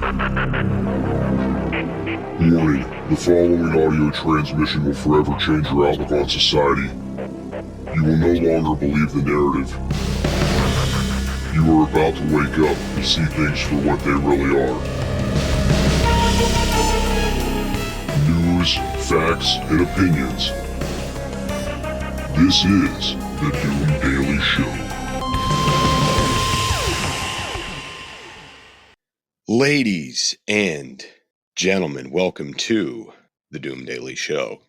Warning, the following audio transmission will forever change your outlook on society. You will no longer believe the narrative. You are about to wake up and see things for what they really are. News, facts, and opinions. This is the Doom Daily Show. Ladies and gentlemen, welcome to the Doom Daily Show.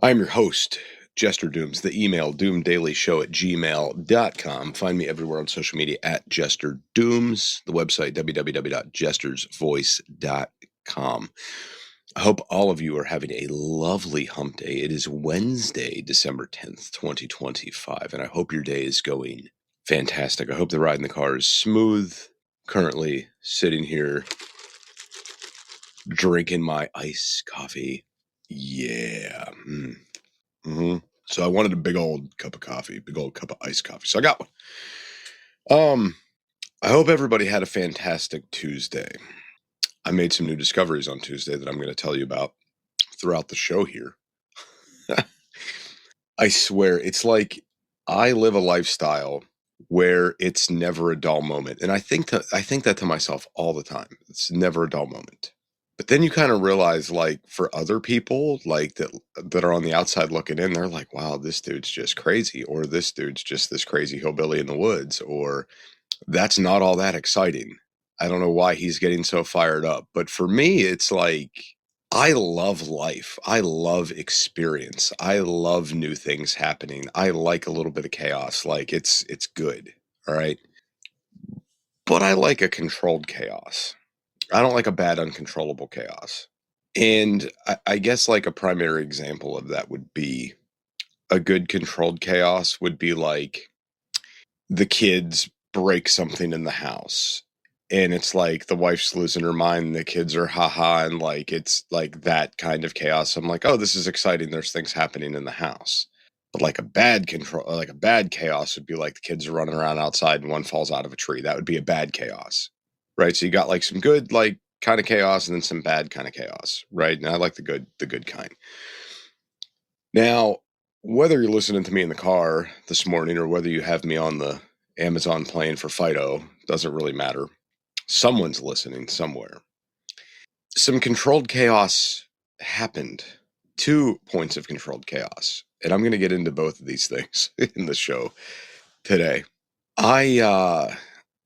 I'm your host, Jester Dooms. The email, doomdailyshow@gmail.com. Find me everywhere on social media at Jester Dooms. The website, www.jestersvoice.com. I hope all of you are having a lovely hump day. It is Wednesday, December 10th, 2025, and I hope your day is going fantastic. I hope the ride in the car is smooth. Currently sitting here drinking my iced coffee. Yeah. So I wanted a big old cup of coffee, big old cup of iced coffee. So I got one. I hope everybody had a fantastic Tuesday. I made some new discoveries on Tuesday that I'm going to tell you about throughout the show here. I swear, it's like I live a lifestyle where it's never a dull moment. And I think that to myself all the time. It's never a dull moment. But then you kind of realize, like, for other people, like that are on the outside looking in, they're like, wow, this dude's just crazy, or this dude's just this crazy hillbilly in the woods, or that's not all that exciting. I don't know why he's getting so fired up. But for me, it's like, I love life. I love experience. I love new things happening. I like a little bit of chaos. Like, it's good. All right. But I like a controlled chaos. I don't like a bad, uncontrollable chaos. And I guess like a primary example of that would be a good controlled chaos would be like the kids break something in the house. And it's like the wife's losing her mind, and the kids are haha, and like it's like that kind of chaos. I'm like, oh, this is exciting. There's things happening in the house. But like a bad chaos would be like the kids are running around outside and one falls out of a tree. That would be a bad chaos. Right. So you got like some good like kind of chaos and then some bad kind of chaos. Right. And I like the good kind. Now, whether you're listening to me in the car this morning or whether you have me on the Amazon plane for Fido, doesn't really matter. Someone's listening somewhere. Some controlled chaos happened. 2 points of controlled chaos. And I'm going to get into both of these things in the show today.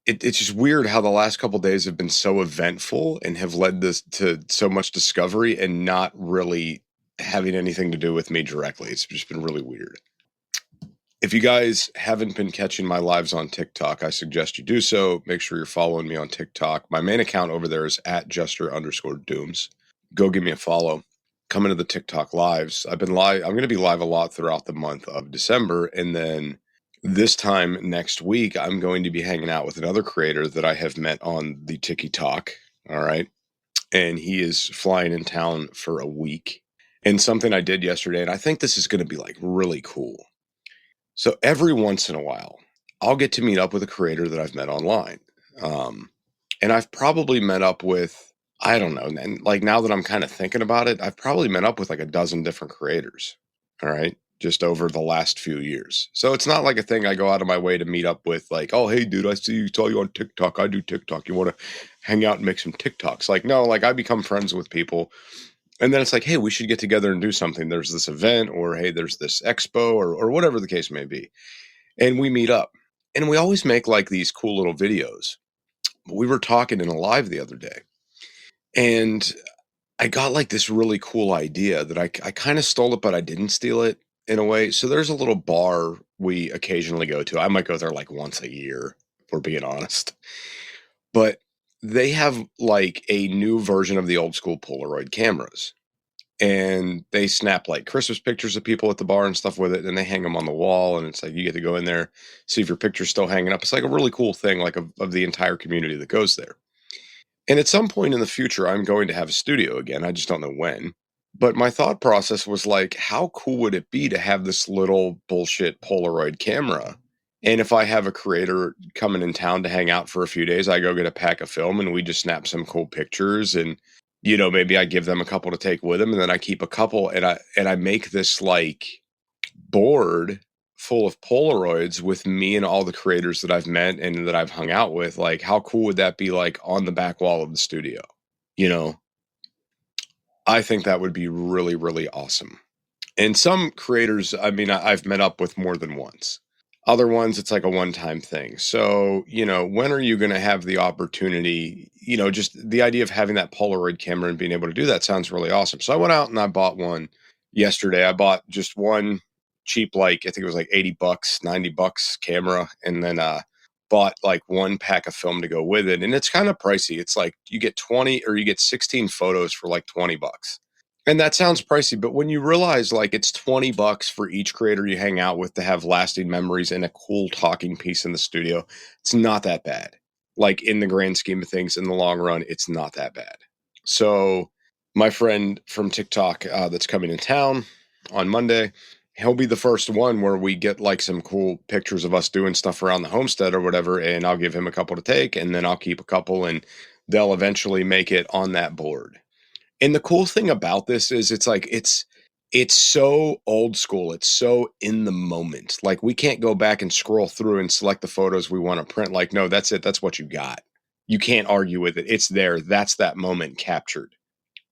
It's just weird how the last couple days have been so eventful and have led this to so much discovery and not really having anything to do with me directly. It's just been really weird. If you guys haven't been catching my lives on TikTok, I suggest you do so. Make sure you're following me on TikTok. My main account over there is at Jester_Dooms. Go give me a follow. Come into the TikTok lives. I'm going to be live a lot throughout the month of December. And then this time next week, I'm going to be hanging out with another creator that I have met on the TikTok. All right. And he is flying in town for a week. And something I did yesterday, and I think this is going to be like really cool. So every once in a while, I'll get to meet up with a creator that I've met online. And I've probably met up with, I don't know, and like now that I'm kind of thinking about it, I've probably met up with like a dozen different creators, all right, just over the last few years. So it's not like a thing I go out of my way to meet up with like, oh, hey, dude, I saw you on TikTok. I do TikTok. You want to hang out and make some TikToks? Like, no, like I become friends with people. And then it's like, hey, we should get together and do something. There's this event, or hey, there's this expo, or whatever the case may be. And we meet up. And we always make like these cool little videos. We were talking in a live the other day. And I got like this really cool idea that I kind of stole it, but I didn't steal it in a way. So there's a little bar we occasionally go to. I might go there like once a year, if we're being honest. But they have like a new version of the old school Polaroid cameras, and they snap like Christmas pictures of people at the bar and stuff with it, and they hang them on the wall, and it's like you get to go in there, see if your picture's still hanging up. It's like a really cool thing, like of the entire community that goes there. And at some point in the future, I'm going to have a studio again. I just don't know when. But my thought process was like, how cool would it be to have this little bullshit Polaroid camera And if I have a creator coming in town to hang out for a few days, I go get a pack of film and we just snap some cool pictures. And, maybe I give them a couple to take with them, and then I keep a couple, and I make this like board full of Polaroids with me and all the creators that I've met and that I've hung out with. Like, how cool would that be, like, on the back wall of the studio? You know, I think that would be really, really awesome. And some creators, I mean, I've met up with more than once. Other ones, it's like a one-time thing. So, when are you going to have the opportunity? Just the idea of having that Polaroid camera and being able to do that sounds really awesome. So I went out and I bought one yesterday. I bought just one cheap, like, I think it was like $80, $90 camera, and then bought like one pack of film to go with it. And it's kind of pricey. It's like you get 20 or you get 16 photos for like $20. And that sounds pricey, but when you realize like it's $20 for each creator you hang out with to have lasting memories and a cool talking piece in the studio, it's not that bad. Like, in the grand scheme of things, in the long run, it's not that bad. So my friend from TikTok that's coming in town on Monday, he'll be the first one where we get like some cool pictures of us doing stuff around the homestead or whatever, and I'll give him a couple to take, and then I'll keep a couple, and they'll eventually make it on that board. And the cool thing about this is it's so old school. It's so in the moment. Like, we can't go back and scroll through and select the photos we want to print. Like, no, that's it. That's what you got. You can't argue with it. It's there. That's that moment captured.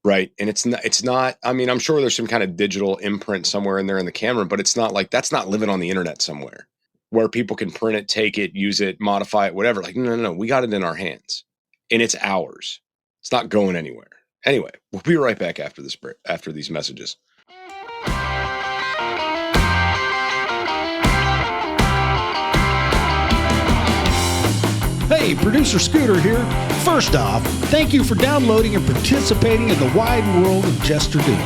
Right. And it's not, I mean, I'm sure there's some kind of digital imprint somewhere in there in the camera, but it's not like that's not living on the internet somewhere where people can print it, take it, use it, modify it, whatever. Like, no. We got it in our hands and it's ours. It's not going anywhere. Anyway, we'll be right back after this break, after these messages. Hey, Producer Scooter here. First off, thank you for downloading and participating in the wide world of Jester Dooms.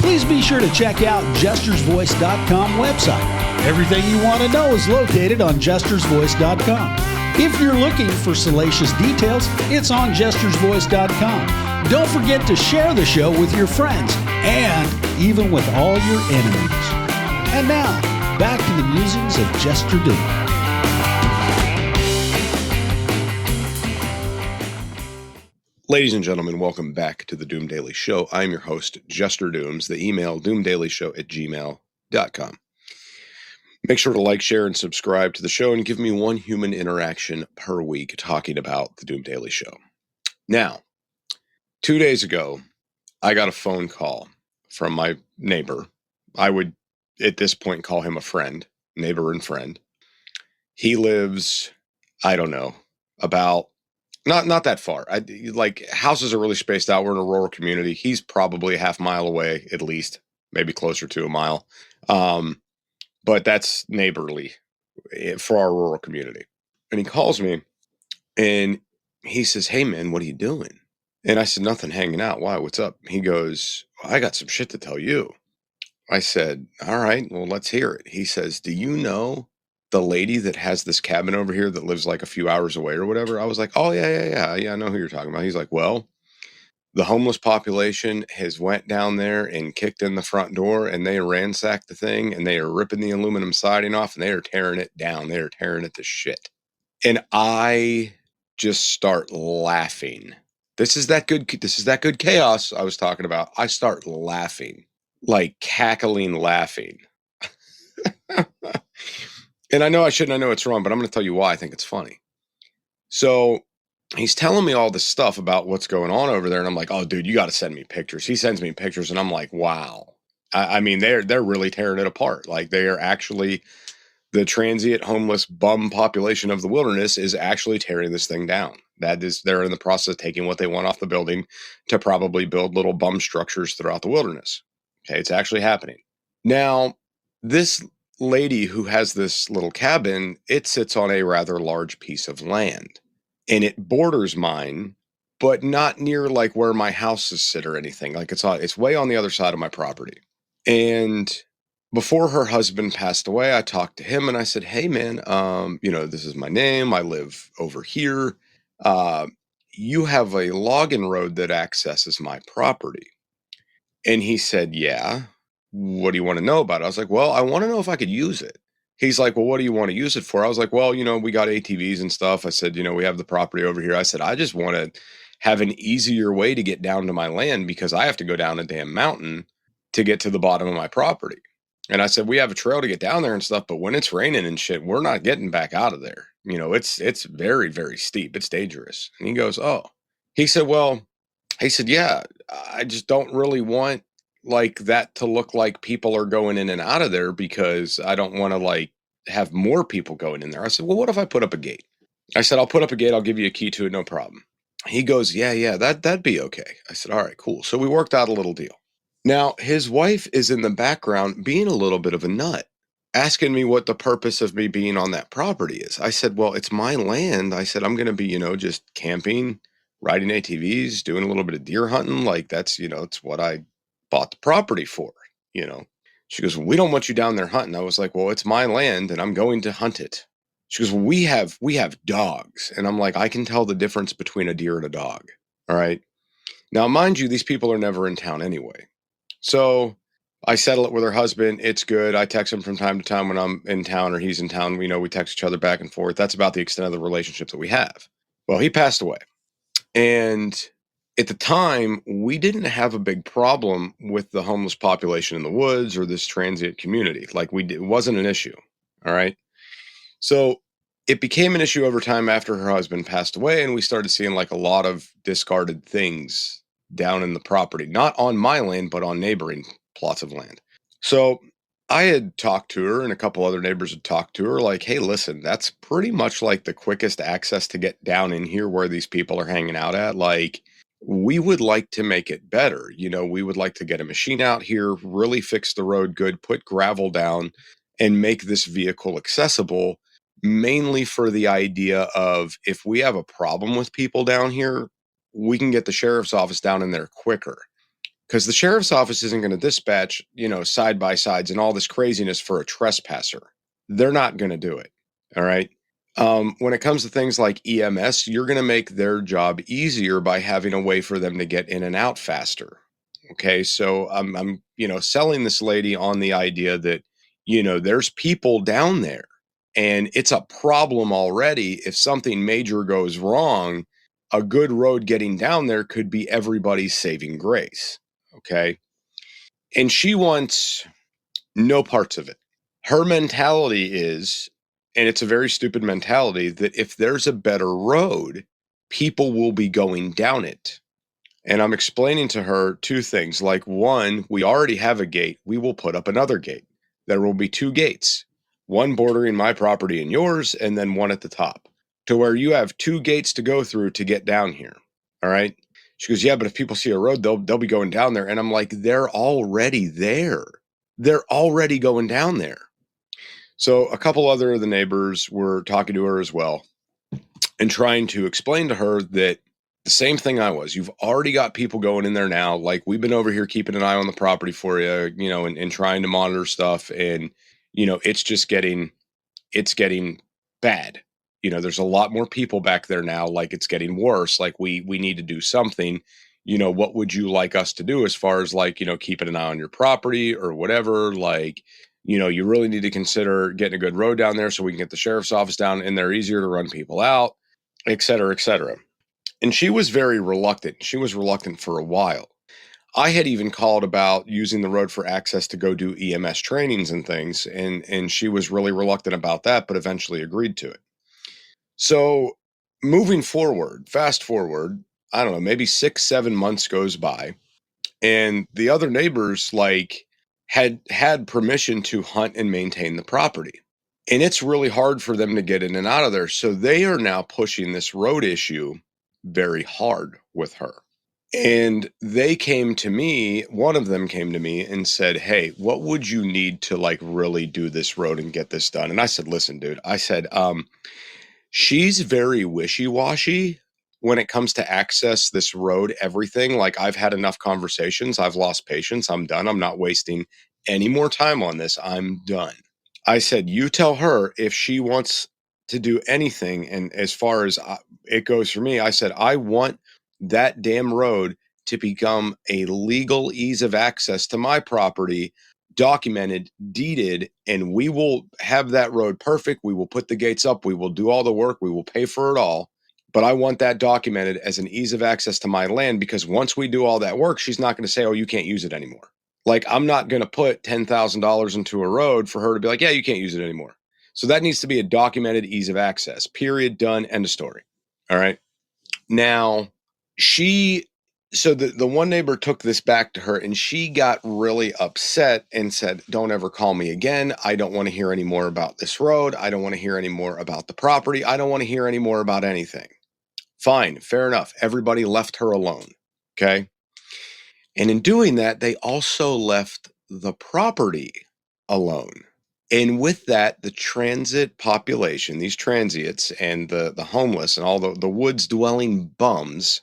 Please be sure to check out jestersvoice.com website. Everything you want to know is located on jestersvoice.com. If you're looking for salacious details, it's on jestersvoice.com. Don't forget to share the show with your friends and even with all your enemies. And now, back to the musings of Jester Doom. Ladies and gentlemen, welcome back to the Doom Daily Show. I'm your host, Jester Dooms. The email, doomdailyshow@gmail.com. Make sure to like, share, and subscribe to the show and give me one human interaction per week talking about the Doom Daily Show. Now, 2 days ago, I got a phone call from my neighbor. I would, at this point, call him a friend, neighbor and friend. He lives, I don't know, about, not that far. Like, houses are really spaced out. We're in a rural community. He's probably a half mile away, at least, maybe closer to a mile. But that's neighborly for our rural community. And he calls me and he says, "Hey man, what are you doing?" And I said, "Nothing, hanging out. Why? What's up?" He goes, "I got some shit to tell you." I said, "All right, well, let's hear it." He says, "Do you know the lady that has this cabin over here that lives like a few hours away or whatever?" I was like, "Oh, yeah. I know who you're talking about." He's like, "Well, the homeless population has went down there and kicked in the front door, and they ransacked the thing, and they are ripping the aluminum siding off, and they are tearing it down. They are tearing it to shit." And I just start laughing. This is that good chaos I was talking about. I start laughing, like cackling laughing. And I know I shouldn't, I know it's wrong, but I'm going to tell you why I think it's funny. So he's telling me all this stuff about what's going on over there, and I'm like, "Oh, dude, you got to send me pictures." He sends me pictures, and I'm like, "Wow." I mean, they're really tearing it apart. Like, they are actually, the transient homeless bum population of the wilderness is actually tearing this thing down. That is, they're in the process of taking what they want off the building to probably build little bum structures throughout the wilderness. Okay, it's actually happening. Now, this lady who has this little cabin, it sits on a rather large piece of land. And it borders mine, but not near like where my houses sit or anything. Like, it's way on the other side of my property. And before her husband passed away, I talked to him and I said, "Hey man, this is my name. I live over here. You have a logging road that accesses my property." And he said, "Yeah. What do you want to know about it?" I was like, "Well, I want to know if I could use it." He's like, well, what do you want to use it for? I was like, well, we got ATVs and stuff. I said, we have the property over here. I said, I just want to have an easier way to get down to my land because I have to go down a damn mountain to get to the bottom of my property. And I said, we have a trail to get down there and stuff, but when it's raining and shit, we're not getting back out of there. It's very, very steep. It's dangerous. And he goes, oh, he said, yeah, I just don't really want like that to look like people are going in and out of there because I don't want to like have more people going in there. I said, well, what if I put up a gate? I said, I'll put up a gate. I'll give you a key to it. No problem. He goes, yeah, that'd be okay. I said, all right, cool. So we worked out a little deal. Now, his wife is in the background being a little bit of a nut, asking me what the purpose of me being on that property is. I said, well, it's my land. I said, I'm going to be, just camping, riding ATVs, doing a little bit of deer hunting. Like that's, it's what I bought the property for, She goes, well, we don't want you down there hunting. I was like, well, it's my land and I'm going to hunt it. She goes, well, we have dogs. And I'm like, I can tell the difference between a deer and a dog. All right. Now, mind you, these people are never in town anyway. So I settle it with her husband. It's good. I text him from time to time when I'm in town or he's in town. We text each other back and forth. That's about the extent of the relationship that we have. Well, he passed away. And at the time, we didn't have a big problem with the homeless population in the woods or this transient community. Like it wasn't an issue. All right. So it became an issue over time after her husband passed away. And we started seeing like a lot of discarded things down in the property, not on my land, but on neighboring plots of land. So I had talked to her and a couple other neighbors had talked to her like, hey, listen, that's pretty much like the quickest access to get down in here where these people are hanging out at. Like, we would like to make it better. We would like to get a machine out here, really fix the road good, put gravel down and make this vehicle accessible, mainly for the idea of if we have a problem with people down here, we can get the sheriff's office down in there quicker. Because the sheriff's office isn't going to dispatch, side-by-sides and all this craziness for a trespasser. They're not going to do it. All right. When it comes to things like EMS, you're going to make their job easier by having a way for them to get in and out faster. Okay. So I'm selling this lady on the idea that, there's people down there and it's a problem already. If something major goes wrong, a good road getting down there could be everybody's saving grace. Okay. And she wants no parts of it. Her mentality is, and it's a very stupid mentality, that if there's a better road, people will be going down it. And I'm explaining to her two things. Like, one, we already have a gate. We will put up another gate. There will be two gates, one bordering my property and yours, and then one at the top, to where you have two gates to go through to get down here. All right. She goes, yeah, but if people see a road, they'll be going down there. And I'm like, they're already there. They're already going down there. So a couple other of the neighbors were talking to her as well and trying to explain to her that the same thing I was. You've already got people going in there now. Like, we've been over here keeping an eye on the property for you, and trying to monitor stuff. And, it's getting bad. There's a lot more people back there now. Like, it's getting worse. Like, we need to do something. What would you like us to do as far as like, keeping an eye on your property or whatever? Like, you really need to consider getting a good road down there so we can get the sheriff's office down in there easier to run people out, et cetera, et cetera. And she was very reluctant. She was reluctant for a while. I had even called about using the road for access to go do EMS trainings and things. And she was really reluctant about that, but eventually agreed to it. So moving forward, fast forward, I don't know, maybe 6-7 months goes by. And the other neighbors like had permission to hunt and maintain the property. And it's really hard for them to get in and out of there. So they are now pushing this road issue very hard with her. And they came to me, one of them came to me and said, hey, what would you need to like really do this road and get this done? And I said, listen, dude, I said, she's very wishy-washy when it comes to access this road, everything. Like, I've had enough conversations. I've lost patience. I'm done. I'm not wasting any more time on this. I'm done. I said, you tell her if she wants to do anything. And as far as it goes for me, I said, I want that damn road to become a legal ease of access to my property documented, deeded, and we will have that road perfect. We will put the gates up. We will do all the work. We will pay for it all. But I want that documented as an ease of access to my land, because once we do all that work, she's not going to say, oh, you can't use it anymore. Like, I'm not going to put $10,000 into a road for her to be like, yeah, you can't use it anymore. So that needs to be a documented ease of access, period, done, end of story. All right. Now, so the one neighbor took this back to her, and she got really upset and said, don't ever call me again. I don't want to hear any more about this road. I don't want to hear any more about the property. I don't want to hear any more about anything. Fine, fair enough. Everybody left her alone. Okay. And in doing that, they also left the property alone. And with that, the transit population, these transients and the homeless and all the woods dwelling bums,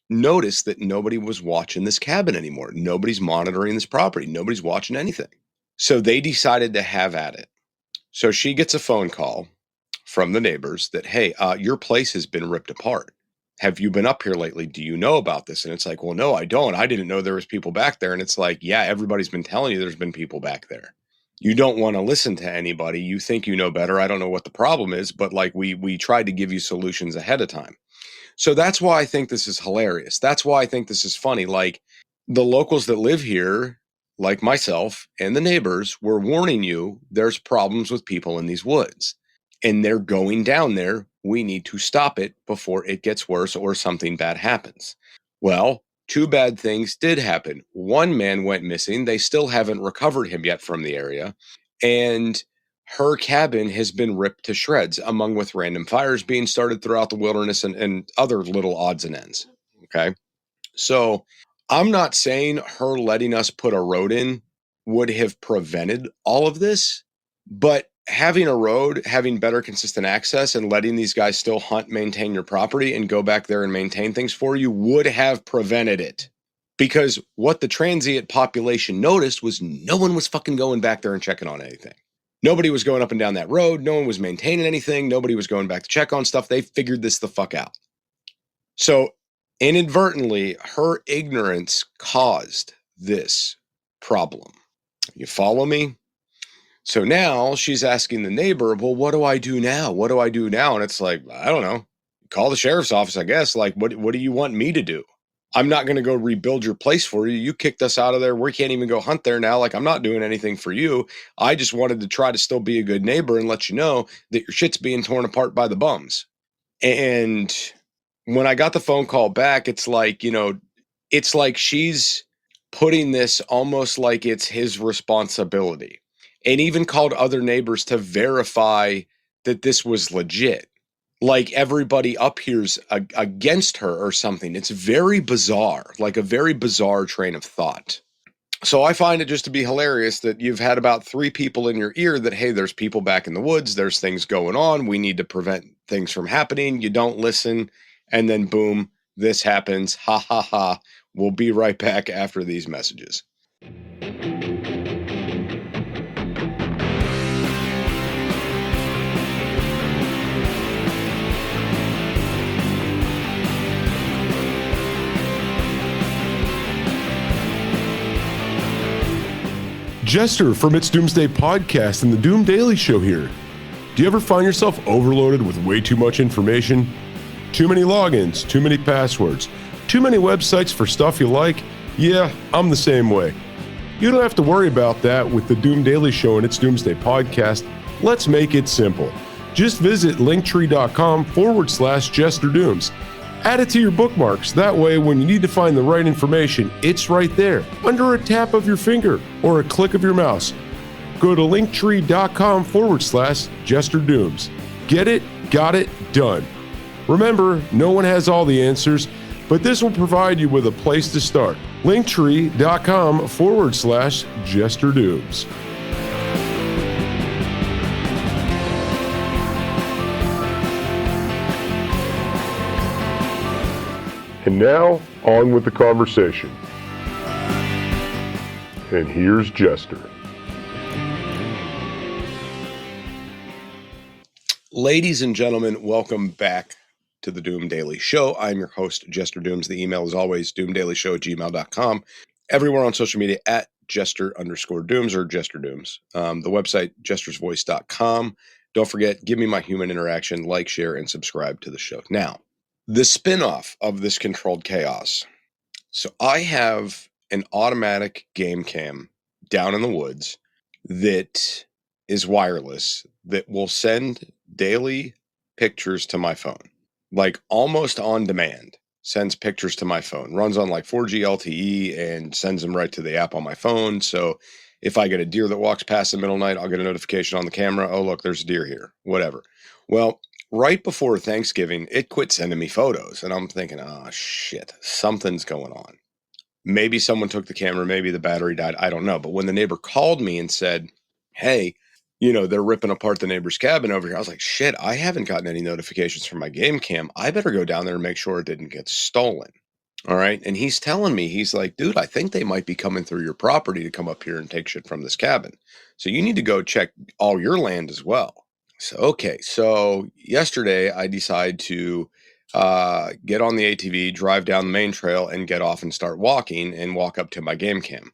noticed that nobody was watching this cabin anymore. Nobody's monitoring this property. Nobody's watching anything. So they decided to have at it. So she gets a phone call from the neighbors that, hey, your place has been ripped apart. Have you been up here lately? Do you know about this? And it's like, well, no, I don't. I didn't know there was people back there. And it's like, yeah, everybody's been telling you there's been people back there. You don't want to listen to anybody. You think you know better. I don't know what the problem is, but like we tried to give you solutions ahead of time. So that's why I think this is hilarious. That's why I think this is funny. Like, the locals that live here, like myself and the neighbors, were warning you there's problems with people in these woods, and they're going down there. We need to stop it before it gets worse or something bad happens. Well, two bad things did happen. One man went missing. They still haven't recovered him yet from the area. And her cabin has been ripped to shreds, among with random fires being started throughout the wilderness and other little odds and ends. Okay. So I'm not saying her letting us put a road in would have prevented all of this, but having a road, having better consistent access, and letting these guys still hunt, maintain your property, and go back there and maintain things for you would have prevented it. Because what the transient population noticed was no one was fucking going back there and checking on anything. Nobody was going up and down that road. No one was maintaining anything. Nobody was going back to check on stuff. They figured this the fuck out. So inadvertently, her ignorance caused this problem. You follow me? So now she's asking the neighbor, well, what do I do now? What do I do now? And it's like, I don't know. Call the sheriff's office, I guess. Like, what do you want me to do? I'm not going to go rebuild your place for you. You kicked us out of there. We can't even go hunt there now. Like, I'm not doing anything for you. I just wanted to try to still be a good neighbor and let you know that your shit's being torn apart by the bums. And when I got the phone call back, it's like, it's like she's putting this almost like it's his responsibility, and even called other neighbors to verify that this was legit. Like, everybody up here's against her or something. It's very bizarre, like a very bizarre train of thought. So I find it just to be hilarious that you've had about 3 people in your ear that, hey, there's people back in the woods. There's things going on. We need to prevent things from happening. You don't listen. And then boom, this happens. Ha ha ha. We'll be right back after these messages. Jester from It's Doomsday Podcast and the Doom Daily Show here. Do you ever find yourself overloaded with way too much information? Too many logins, too many passwords, too many websites for stuff you like? Yeah, I'm the same way. You don't have to worry about that with the Doom Daily Show and It's Doomsday Podcast. Let's make it simple. Just visit linktree.com/JesterDooms. Add it to your bookmarks. That way, when you need to find the right information, it's right there, under a tap of your finger or a click of your mouse. Go to linktree.com/JesterDooms. Get it, got it, done. Remember, no one has all the answers, but this will provide you with a place to start. linktree.com/JesterDooms. And now, on with the conversation. And here's Jester. Ladies and gentlemen, welcome back to the Doom Daily Show. I'm your host, Jester Dooms. The email is always doomdailyshow@gmail.com. Everywhere on social media Jester_Dooms or Jester Dooms. The website, jestersvoice.com. Don't forget, give me my human interaction, like, share, and subscribe to the show. Now, the spinoff of this controlled chaos. So I have an automatic game cam down in the woods that is wireless that will send daily pictures to my phone, like almost on demand. Sends pictures to my phone, runs on like 4G LTE and sends them right to the app on my phone. So if I get a deer that walks past the middle of the night, I'll get a notification on the camera. Oh, look, there's a deer here, whatever. Well, right before Thanksgiving, it quit sending me photos. And I'm thinking, oh, shit, something's going on. Maybe someone took the camera, maybe the battery died. I don't know. But when the neighbor called me and said, hey, they're ripping apart the neighbor's cabin over here, I was like, shit, I haven't gotten any notifications from my game cam. I better go down there and make sure it didn't get stolen. All right. And he's telling me, he's like, dude, I think they might be coming through your property to come up here and take shit from this cabin. So you need to go check all your land as well. So, okay. So yesterday I decided to get on the ATV, drive down the main trail and get off and start walking and walk up to my game cam.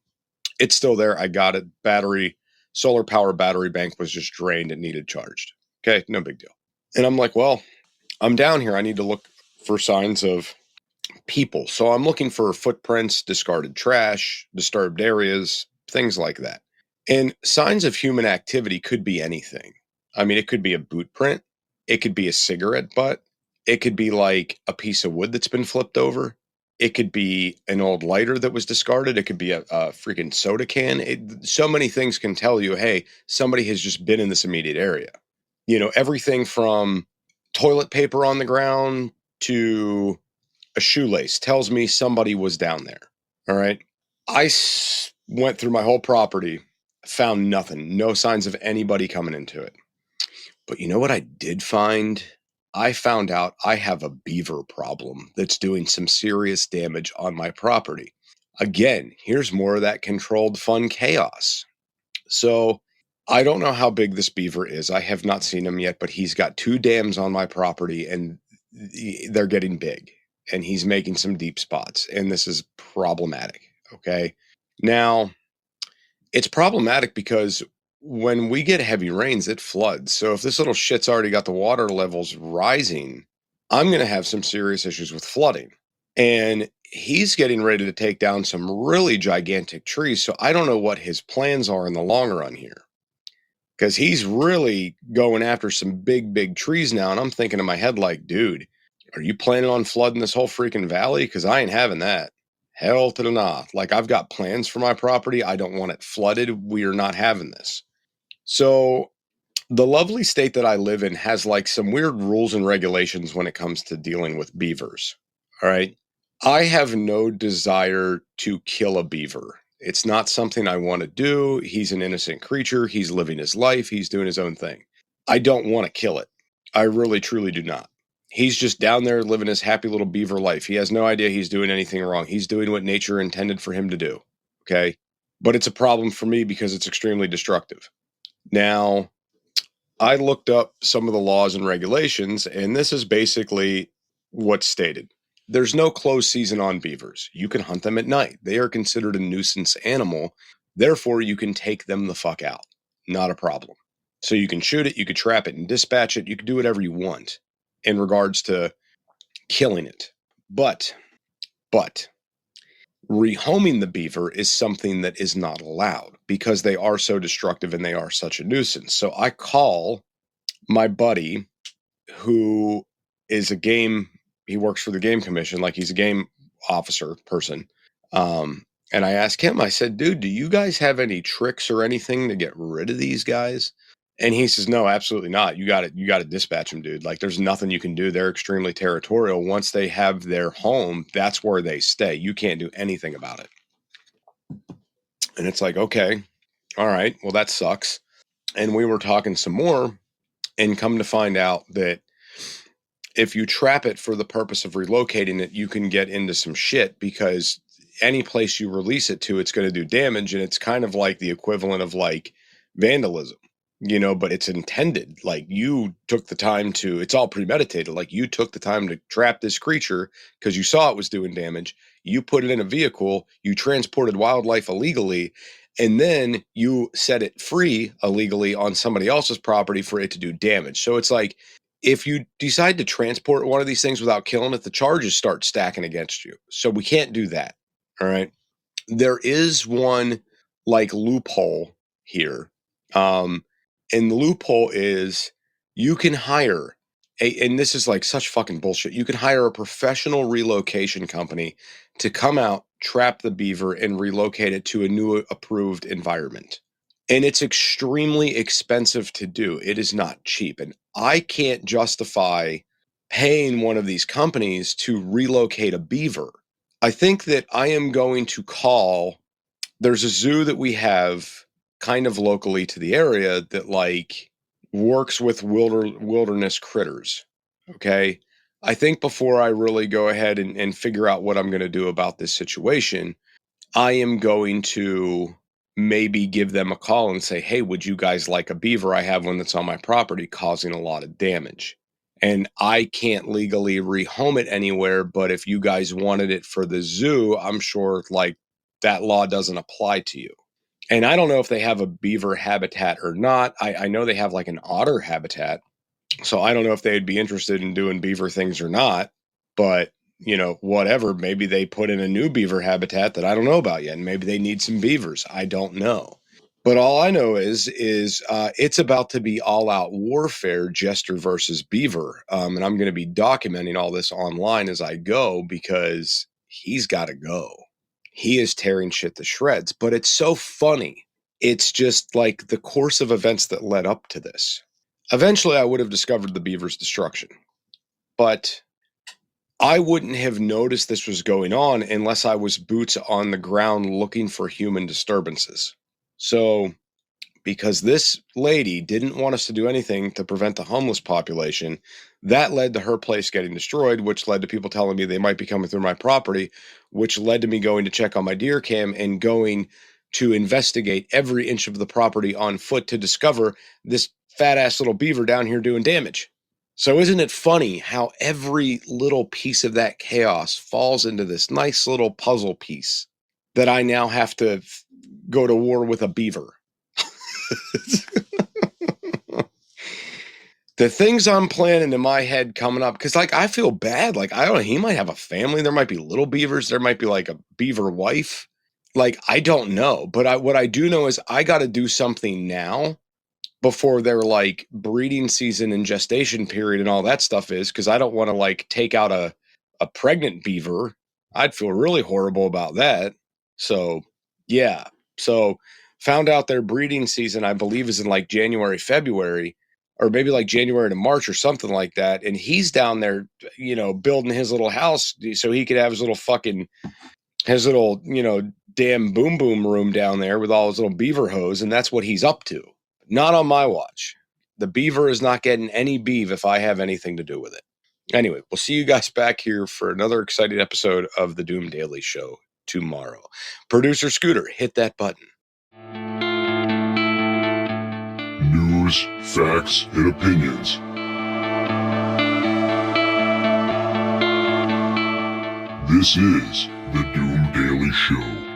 It's still there. I got it. Solar power battery bank was just drained and needed charged. Okay, no big deal. And I'm like, well, I'm down here. I need to look for signs of people. So I'm looking for footprints, discarded trash, disturbed areas, things like that. And signs of human activity could be anything. I mean, it could be a boot print. It could be a cigarette butt. It could be like a piece of wood that's been flipped over. It could be an old lighter that was discarded. It could be a freaking soda can. So many things can tell you, hey, somebody has just been in this immediate area. Everything from toilet paper on the ground to a shoelace tells me somebody was down there. All right. I went through my whole property, found nothing, no signs of anybody coming into it. But you know what I did find? I found out I have a beaver problem that's doing some serious damage on my property. Again, here's more of that controlled fun chaos. So I don't know how big this beaver is. I have not seen him yet, but he's got 2 dams on my property and they're getting big and he's making some deep spots. And this is problematic. Okay. Now, it's problematic because when we get heavy rains, it floods. So if this little shit's already got the water levels rising, I'm going to have some serious issues with flooding. And he's getting ready to take down some really gigantic trees. So I don't know what his plans are in the long run here. Because he's really going after some big, big trees now. And I'm thinking in my head like, dude, are you planning on flooding this whole freaking valley? Because I ain't having that. Hell to the nah. Like, I've got plans for my property. I don't want it flooded. We are not having this. So the lovely state that I live in has like some weird rules and regulations when it comes to dealing with beavers. All right. I have no desire to kill a beaver. It's not something I want to do. He's an innocent creature. He's living his life. He's doing his own thing. I don't want to kill it. I really, truly do not. He's just down there living his happy little beaver life. He has no idea he's doing anything wrong. He's doing what nature intended for him to do. Okay. But it's a problem for me because it's extremely destructive. Now, I looked up some of the laws and regulations, and this is basically what's stated. There's no closed season on beavers. You can hunt them at night. They are considered a nuisance animal. Therefore, you can take them the fuck out. Not a problem. So you can shoot it, you could trap it and dispatch it. You can do whatever you want in regards to killing it. But rehoming the beaver is something that is not allowed because they are so destructive and they are such a nuisance. So I call my buddy who is he works for the game commission, like he's a game officer person. And I asked him, I said, dude, do you guys have any tricks or anything to get rid of these guys? And he says, no, absolutely not. You got to dispatch them, dude. Like, there's nothing you can do. They're extremely territorial. Once they have their home, that's where they stay. You can't do anything about it. And it's like, okay, all right, well, that sucks. And we were talking some more and come to find out that if you trap it for the purpose of relocating it, you can get into some shit because any place you release it to, it's going to do damage. And it's kind of like the equivalent of like vandalism. But it's intended. Like, you took the time it's all premeditated. Like, you took the time to trap this creature because you saw it was doing damage. You put it in a vehicle, you transported wildlife illegally, And then you set it free illegally on somebody else's property for it to do damage. So it's like, if you decide to transport one of these things without killing it, the charges start stacking against you. So we can't do that. All right. There is one like loophole here. And the loophole is you can hire and this is like such fucking bullshit. You can hire a professional relocation company to come out, trap the beaver, and relocate it to a new approved environment. And it's extremely expensive to do. It is not cheap. And I can't justify paying one of these companies to relocate a beaver. I think that I am going to call, there's a zoo that we have kind of locally to the area that like works with wilderness critters. Okay. I think before I really go ahead and figure out what I'm going to do about this situation, I am going to maybe give them a call and say, hey, would you guys like a beaver? I have one that's on my property causing a lot of damage. And I can't legally rehome it anywhere, but if you guys wanted it for the zoo, I'm sure like that law doesn't apply to you. And I don't know if they have a beaver habitat or not. I know they have like an otter habitat. So I don't know if they'd be interested in doing beaver things or not, but you know, whatever, maybe they put in a new beaver habitat that I don't know about yet. And maybe they need some beavers. I don't know. But all I know is it's about to be all out warfare, Jester versus Beaver. And I'm going to be documenting all this online as I go because he's got to go. He is tearing shit to shreds, but it's so funny. It's just like the course of events that led up to this. Eventually, I would have discovered the beaver's destruction, but I wouldn't have noticed this was going on unless I was boots on the ground looking for human disturbances. So, because this lady didn't want us to do anything to prevent the homeless population, that led to her place getting destroyed, which led to people telling me they might be coming through my property, which led to me going to check on my deer cam and going to investigate every inch of the property on foot to discover this fat ass little beaver down here doing damage. So isn't it funny how every little piece of that chaos falls into this nice little puzzle piece that I now have to go to war with a beaver? The things I'm planning in my head coming up, because like I feel bad. Like I don't know, he might have a family. There might be little beavers. There might be like a beaver wife. Like I don't know, but what I do know is I got to do something now before their like breeding season and gestation period and all that stuff is, because I don't want to like take out a pregnant beaver. I'd feel really horrible about that. So yeah, so found out their breeding season I believe is in like January, February, or maybe like January to March or something like that. And he's down there, you know, building his little house so he could have his little fucking, his little, you know, damn boom boom room down there with all his little beaver hose. And that's what he's up to. Not on my watch. The beaver is not getting any beef if I have anything to do with it. Anyway, we'll see you guys back here for another exciting episode of the Doom Daily Show tomorrow. Producer Scooter, hit that button. News, facts, and opinions. This is the Doom Daily Show.